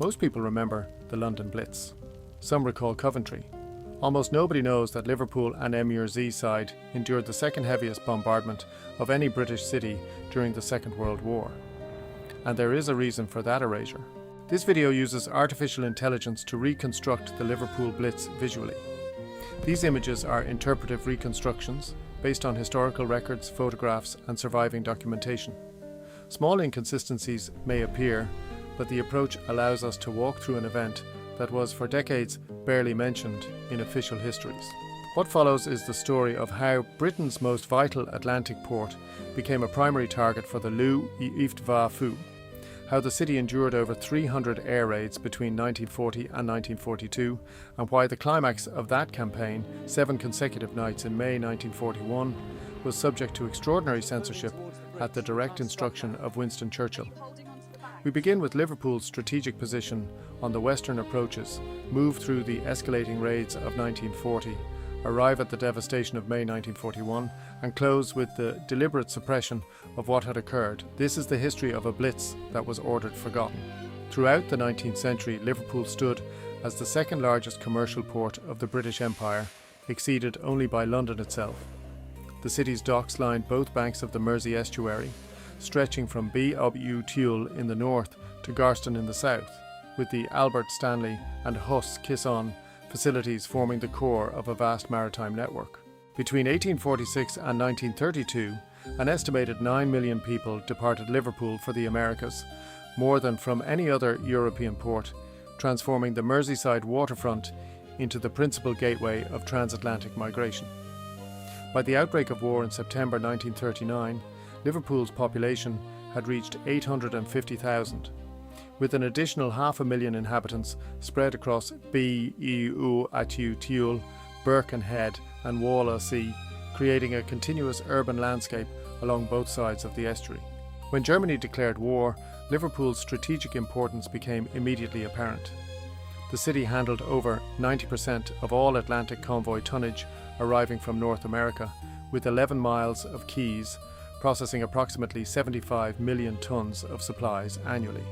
Most people remember the London Blitz. Some recall Coventry. Almost nobody knows that Liverpool and Mersey endured the second heaviest bombardment of any British city during the Second World War. And there is a reason for that erasure. This video uses artificial intelligence to reconstruct the Liverpool Blitz visually. These images are interpretive reconstructions based on historical records, photographs, and surviving documentation. Small inconsistencies may appear, but the approach allows us to walk through an event that was for decades barely mentioned in official histories. What follows is the story of how Britain's most vital Atlantic port became a primary target for the Luftwaffe, how the city endured over 300 air raids between 1940 and 1942, and why the climax of that campaign, 7 consecutive nights in May 1941, was subject to extraordinary censorship at the direct instruction of Winston Churchill. We begin with Liverpool's strategic position on the western approaches, move through the escalating raids of 1940, arrive at the devastation of May 1941, and close with the deliberate suppression of what had occurred. This is the history of a blitz that was ordered forgotten. Throughout the 19th century, Liverpool stood as the second largest commercial port of the British Empire, exceeded only by London itself. The city's docks lined both banks of the Mersey estuary, stretching from Tulle in the north to Garston in the south, with the Albert Stanley and Huss Kiss-On facilities forming the core of a vast maritime network. Between 1846 and 1932, an estimated 9 million people departed Liverpool for the Americas, more than from any other European port, transforming the Merseyside waterfront into the principal gateway of transatlantic migration. By the outbreak of war in September 1939, Liverpool's population had reached 850,000, with an additional 500,000 inhabitants spread across Tulle, Birkenhead and Wallasey, creating a continuous urban landscape along both sides of the estuary. When Germany declared war, Liverpool's strategic importance became immediately apparent. The city handled over 90% of all Atlantic convoy tonnage arriving from North America, with 11 miles of quays, processing approximately 75 million tons of supplies annually.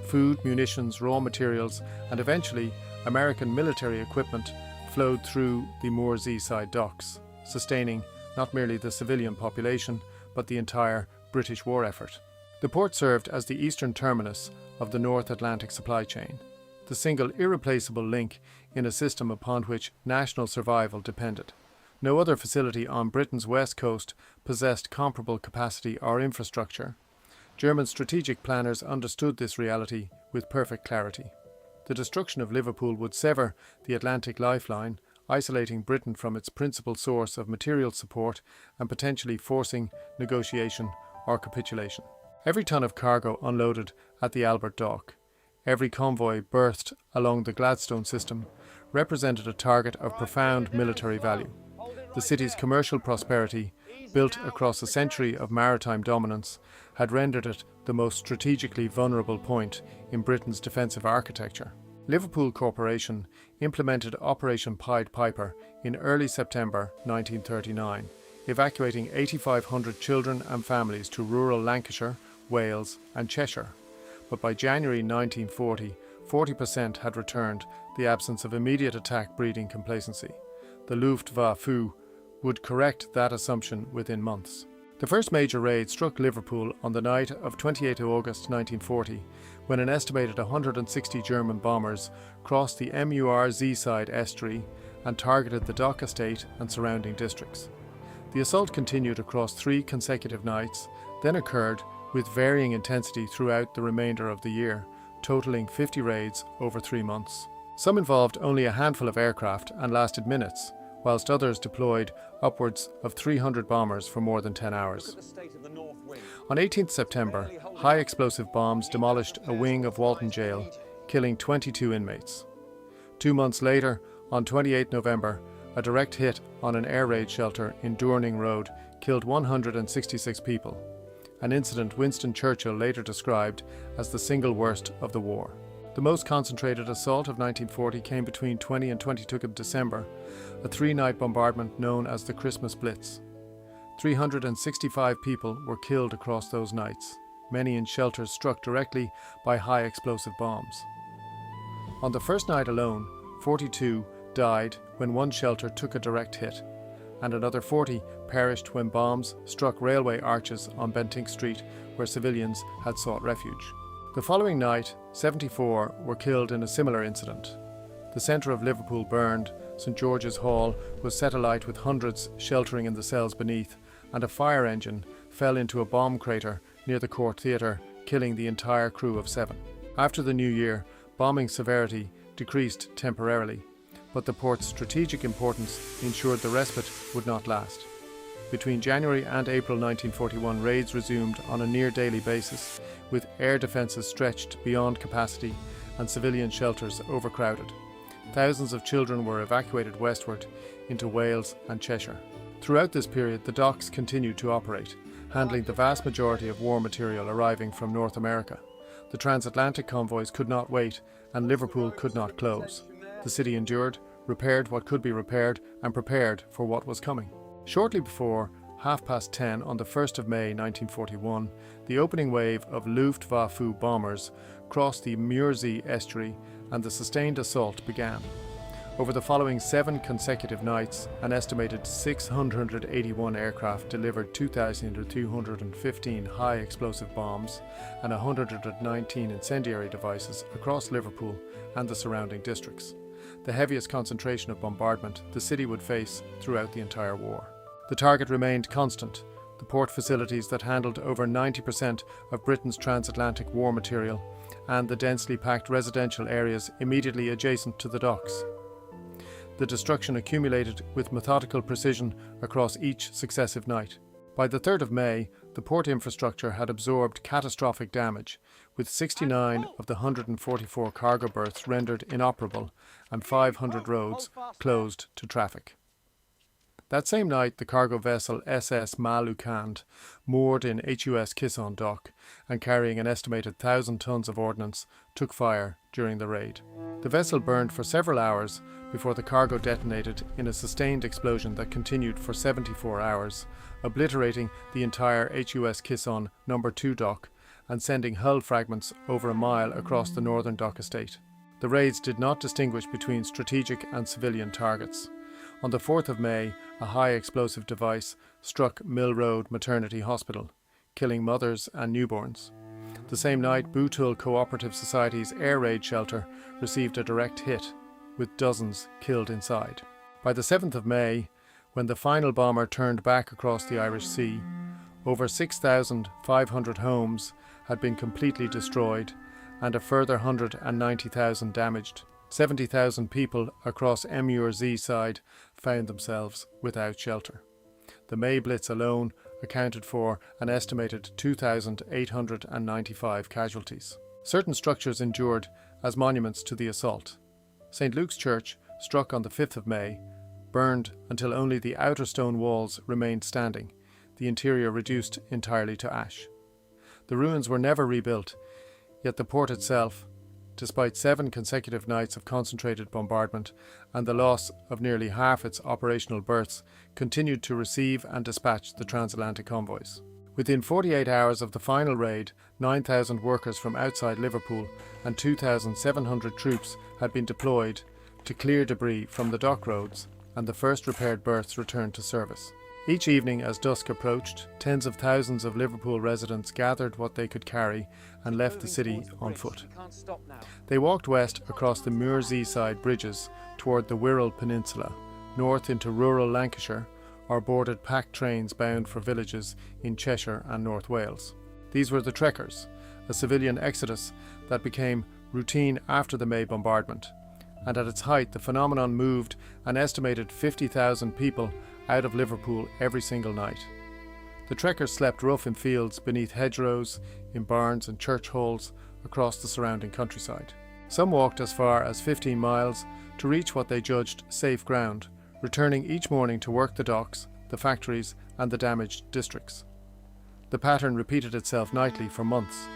Food, munitions, raw materials, and eventually American military equipment flowed through the Merseyside docks, sustaining not merely the civilian population, but the entire British war effort. The port served as the eastern terminus of the North Atlantic supply chain, the single irreplaceable link in a system upon which national survival depended. No other facility on Britain's west coast possessed comparable capacity or infrastructure. German strategic planners understood this reality with perfect clarity. The destruction of Liverpool would sever the Atlantic Lifeline, isolating Britain from its principal source of material support and potentially forcing negotiation or capitulation. Every ton of cargo unloaded at the Albert Dock, every convoy berthed along the Gladstone system, represented a target of profound military value. The city's commercial prosperity, built across a century of maritime dominance, had rendered it the most strategically vulnerable point in Britain's defensive architecture. Liverpool Corporation implemented Operation Pied Piper in early September 1939, evacuating 8,500 children and families to rural Lancashire, Wales and Cheshire. But by January 1940, 40% had returned, the absence of immediate attack breeding complacency. The Luftwaffe would correct that assumption within months. The first major raid struck Liverpool on the night of 28 August 1940, when an estimated 160 German bombers crossed the Mersey estuary and targeted the dock estate and surrounding districts. The assault continued across 3 consecutive nights, then occurred with varying intensity throughout the remainder of the year, totaling 50 raids over 3 months. Some involved only a handful of aircraft and lasted minutes, whilst others deployed upwards of 300 bombers for more than 10 hours. On 18th September, high-explosive bombs demolished a wing of Walton Jail, killing 22 inmates. 2 months later, on 28 November, a direct hit on an air raid shelter in Dorning Road killed 166 people, an incident Winston Churchill later described as the single worst of the war. The most concentrated assault of 1940 came between 20 and 22 December, a 3-night bombardment known as the Christmas Blitz. 365 people were killed across those nights, many in shelters struck directly by high explosive bombs. On the first night alone, 42 died when one shelter took a direct hit, and another 40 perished when bombs struck railway arches on Bentinck Street where civilians had sought refuge. The following night, 74 were killed in a similar incident. The centre of Liverpool burned, St George's Hall was set alight with hundreds sheltering in the cells beneath, and a fire engine fell into a bomb crater near the Court Theatre, killing the entire crew of 7. After the new year, bombing severity decreased temporarily, but the port's strategic importance ensured the respite would not last. Between January and April 1941, raids resumed on a near-daily basis, with air defences stretched beyond capacity and civilian shelters overcrowded. Thousands of children were evacuated westward into Wales and Cheshire. Throughout this period, the docks continued to operate, handling the vast majority of war material arriving from North America. The transatlantic convoys could not wait, and Liverpool could not close. The city endured, repaired what could be repaired, and prepared for what was coming. Shortly before 10:30 on the 1st of May 1941, the opening wave of Luftwaffe bombers crossed the Mersey estuary and the sustained assault began. Over the following 7 consecutive nights, an estimated 681 aircraft delivered 2,215 high-explosive bombs and 119 incendiary devices across Liverpool and the surrounding districts, the heaviest concentration of bombardment the city would face throughout the entire war. The target remained constant: the port facilities that handled over 90% of Britain's transatlantic war material and the densely packed residential areas immediately adjacent to the docks. The destruction accumulated with methodical precision across each successive night. By the 3rd of May, the port infrastructure had absorbed catastrophic damage, with 69 of the 144 cargo berths rendered inoperable and 500 roads closed to traffic. That same night, the cargo vessel SS Malukand, moored in HUS Kisson dock and carrying an estimated 1,000 tons of ordnance, took fire during the raid. The vessel burned for several hours before the cargo detonated in a sustained explosion that continued for 74 hours, obliterating the entire HUS Kisson No. 2 dock and sending hull fragments over a mile across the northern dock estate. The raids did not distinguish between strategic and civilian targets. On the 4th of May, a high explosive device struck Mill Road Maternity Hospital, killing mothers and newborns. The same night, Bootle Cooperative Society's air raid shelter received a direct hit, with dozens killed inside. By the 7th of May, when the final bomber turned back across the Irish Sea, over 6,500 homes had been completely destroyed and a further 190,000 damaged. 70,000 people across Mersey found themselves without shelter. The May Blitz alone accounted for an estimated 2,895 casualties. Certain structures endured as monuments to the assault. St Luke's Church, struck on the 5th of May, burned until only the outer stone walls remained standing, the interior reduced entirely to ash. The ruins were never rebuilt, yet the port itself, despite 7 consecutive nights of concentrated bombardment and the loss of nearly half its operational berths, continued to receive and dispatch the transatlantic convoys. Within 48 hours of the final raid, 9,000 workers from outside Liverpool and 2,700 troops had been deployed to clear debris from the dock roads, and the first repaired berths returned to service. Each evening as dusk approached, tens of thousands of Liverpool residents gathered what they could carry and left the city on foot. They walked west across the Merseyside bridges toward the Wirral Peninsula, north into rural Lancashire, or boarded packed trains bound for villages in Cheshire and North Wales. These were the trekkers, a civilian exodus that became routine after the May bombardment, and at its height the phenomenon moved an estimated 50,000 people out of Liverpool every single night. The trekkers slept rough in fields, beneath hedgerows, in barns and church halls across the surrounding countryside. Some walked as far as 15 miles to reach what they judged safe ground, returning each morning to work the docks, the factories and the damaged districts. The pattern repeated itself nightly for months.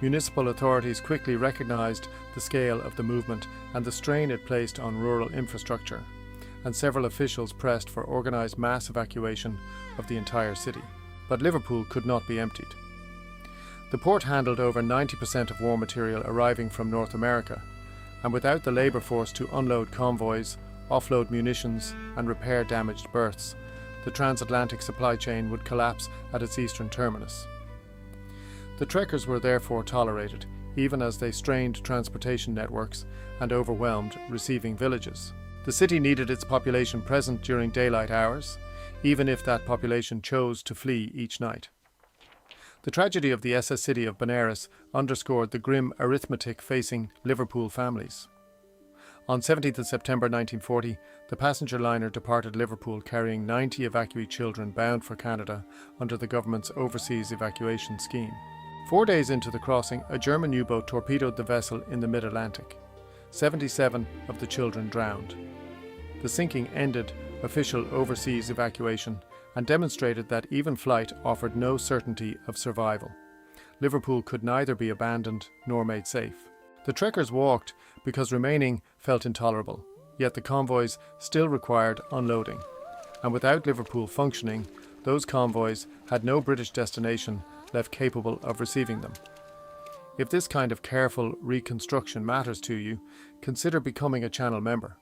Municipal authorities quickly recognised the scale of the movement and the strain it placed on rural infrastructure, and several officials pressed for organised mass evacuation of the entire city. But Liverpool could not be emptied. The port handled over 90% of war material arriving from North America, and without the labour force to unload convoys, offload munitions and repair damaged berths, the transatlantic supply chain would collapse at its eastern terminus. The trekkers were therefore tolerated, even as they strained transportation networks and overwhelmed receiving villages. The city needed its population present during daylight hours, even if that population chose to flee each night. The tragedy of the SS city of Benares underscored the grim arithmetic facing Liverpool families. On 17th September 1940, the passenger liner departed Liverpool carrying 90 evacuee children bound for Canada under the government's overseas evacuation scheme. 4 days into the crossing, a German U-boat torpedoed the vessel in the mid-Atlantic. 77 of the children drowned. The sinking ended official overseas evacuation and demonstrated that even flight offered no certainty of survival. Liverpool could neither be abandoned nor made safe. The trekkers walked because remaining felt intolerable, yet the convoys still required unloading. And without Liverpool functioning, those convoys had no British destination left capable of receiving them. If this kind of careful reconstruction matters to you, consider becoming a channel member.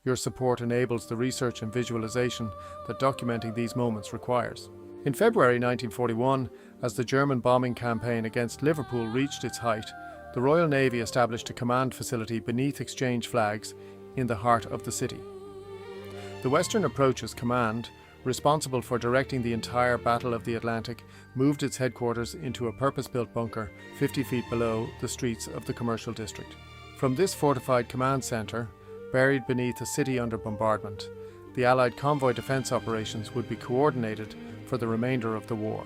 Your support enables the research and visualization that documenting these moments requires. In February 1941, as the German bombing campaign against Liverpool reached its height, the Royal Navy established a command facility beneath exchange flags in the heart of the city. The Western Approaches Command, responsible for directing the entire Battle of the Atlantic, moved its headquarters into a purpose-built bunker 50 feet below the streets of the commercial district. From this fortified command centre, buried beneath a city under bombardment, the Allied convoy defence operations would be coordinated for the remainder of the war.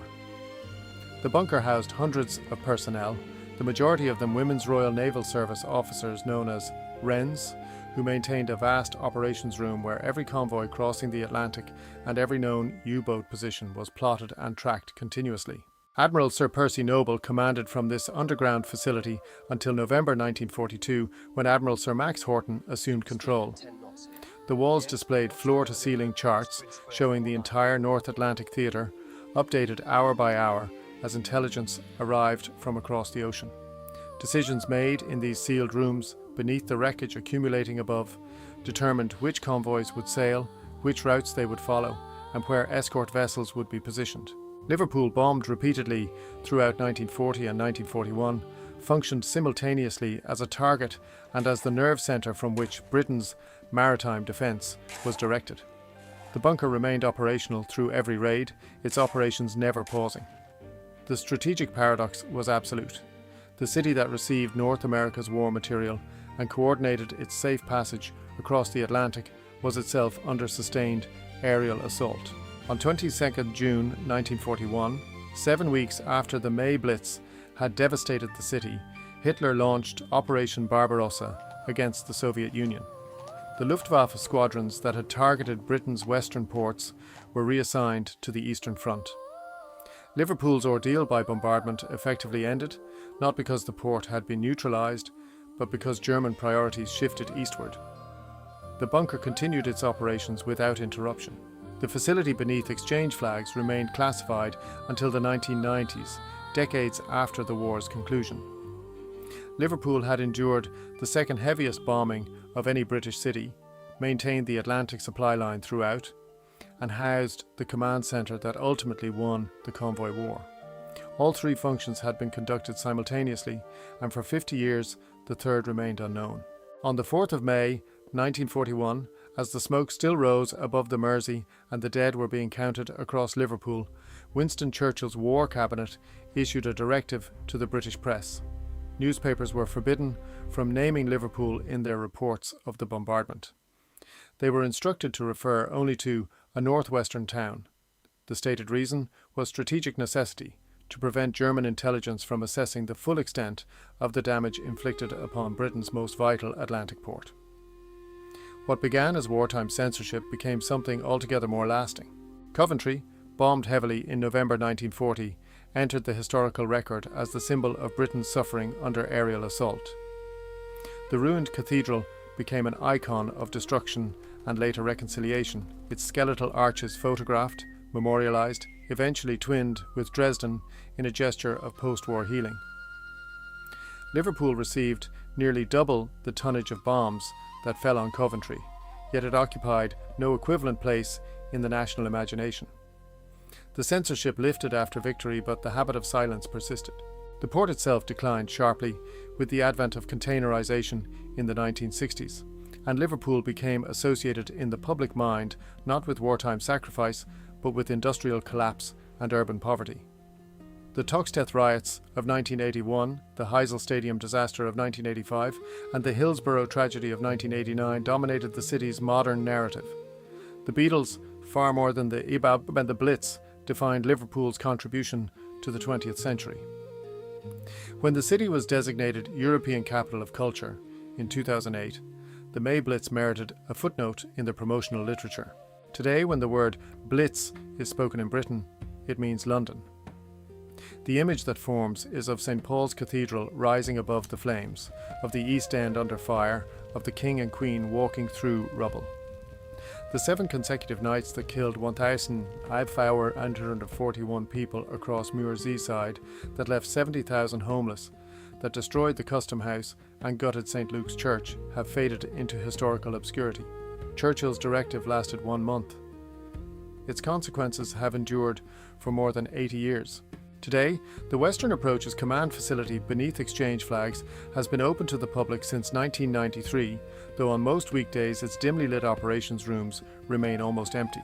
The bunker housed hundreds of personnel, the majority of them Women's Royal Naval Service officers known as Wrens, who maintained a vast operations room where every convoy crossing the Atlantic and every known U-boat position was plotted and tracked continuously. Admiral Sir Percy Noble commanded from this underground facility until November 1942, when Admiral Sir Max Horton assumed control. The walls displayed floor-to-ceiling charts showing the entire North Atlantic theatre, updated hour by hour as intelligence arrived from across the ocean. Decisions made in these sealed rooms beneath the wreckage accumulating above determined which convoys would sail, which routes they would follow, and where escort vessels would be positioned. Liverpool, bombed repeatedly throughout 1940 and 1941, functioned simultaneously as a target and as the nerve centre from which Britain's maritime defence was directed. The bunker remained operational through every raid, its operations never pausing. The strategic paradox was absolute. The city that received North America's war material and coordinated its safe passage across the Atlantic was itself under sustained aerial assault. On 22nd June 1941, 7 weeks after the May Blitz had devastated the city, Hitler launched Operation Barbarossa against the Soviet Union. The Luftwaffe squadrons that had targeted Britain's western ports were reassigned to the Eastern Front. Liverpool's ordeal by bombardment effectively ended, not because the port had been neutralised, but because German priorities shifted eastward. The bunker continued its operations without interruption. The facility beneath exchange flags remained classified until the 1990s, decades after the war's conclusion. Liverpool had endured the second heaviest bombing of any British city, maintained the Atlantic supply line throughout, and housed the command centre that ultimately won the convoy war. All three functions had been conducted simultaneously, and for 50 years the third remained unknown. On the 4th of May 1941, as the smoke still rose above the Mersey and the dead were being counted across Liverpool, Winston Churchill's War Cabinet issued a directive to the British press. Newspapers were forbidden from naming Liverpool in their reports of the bombardment. They were instructed to refer only to a northwestern town. The stated reason was strategic necessity, to prevent German intelligence from assessing the full extent of the damage inflicted upon Britain's most vital Atlantic port. What began as wartime censorship became something altogether more lasting. Coventry, bombed heavily in November 1940, entered the historical record as the symbol of Britain's suffering under aerial assault. The ruined cathedral became an icon of destruction and later reconciliation, its skeletal arches photographed, memorialised, eventually twinned with Dresden in a gesture of post-war healing. Liverpool received nearly double the tonnage of bombs that fell on Coventry, yet it occupied no equivalent place in the national imagination. The censorship lifted after victory, but the habit of silence persisted. The port itself declined sharply with the advent of containerisation in the 1960s, and Liverpool became associated in the public mind not with wartime sacrifice, but with industrial collapse and urban poverty. The Toxteth riots of 1981, the Heysel Stadium disaster of 1985, and the Hillsborough tragedy of 1989 dominated the city's modern narrative. The Beatles, far more than the IBAB and the Blitz, defined Liverpool's contribution to the 20th century. When the city was designated European Capital of Culture in 2008, the May Blitz merited a footnote in the promotional literature. Today, when the word Blitz is spoken in Britain, it means London. The image that forms is of St. Paul's Cathedral rising above the flames, of the East End under fire, of the King and Queen walking through rubble. The 7 consecutive nights that killed 1,541 people across Mersey, that left 70,000 homeless, that destroyed the Custom House and gutted St. Luke's Church have faded into historical obscurity. Churchill's directive lasted 1 month. Its consequences have endured for more than 80 years. Today, the Western Approach's command facility beneath Exchange flags has been open to the public since 1993, though on most weekdays its dimly lit operations rooms remain almost empty.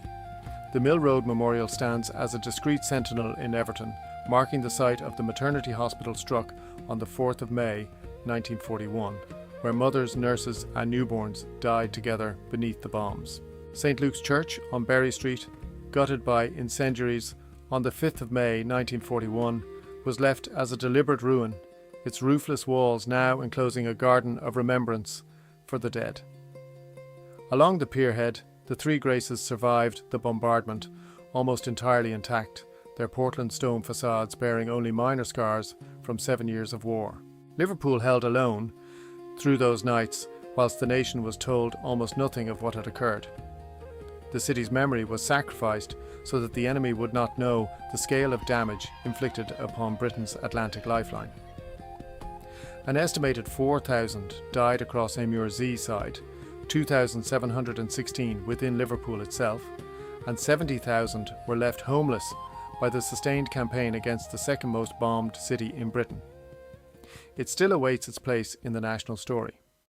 The Mill Road Memorial stands as a discreet sentinel in Everton, marking the site of the maternity hospital struck on the 4th of May 1941, where mothers, nurses and newborns died together beneath the bombs. St. Luke's Church on Berry Street, gutted by incendiaries on the 5th of May 1941, was left as a deliberate ruin, its roofless walls now enclosing a garden of remembrance for the dead. Along the pierhead, the Three Graces survived the bombardment almost entirely intact, their Portland stone facades bearing only minor scars from 7 years of war. Liverpool held alone through those nights, whilst the nation was told almost nothing of what had occurred. The city's memory was sacrificed so that the enemy would not know the scale of damage inflicted upon Britain's Atlantic Lifeline. An estimated 4,000 died across Mersey, 2,716 within Liverpool itself, and 70,000 were left homeless by the sustained campaign against the second most bombed city in Britain. It still awaits its place in the national story.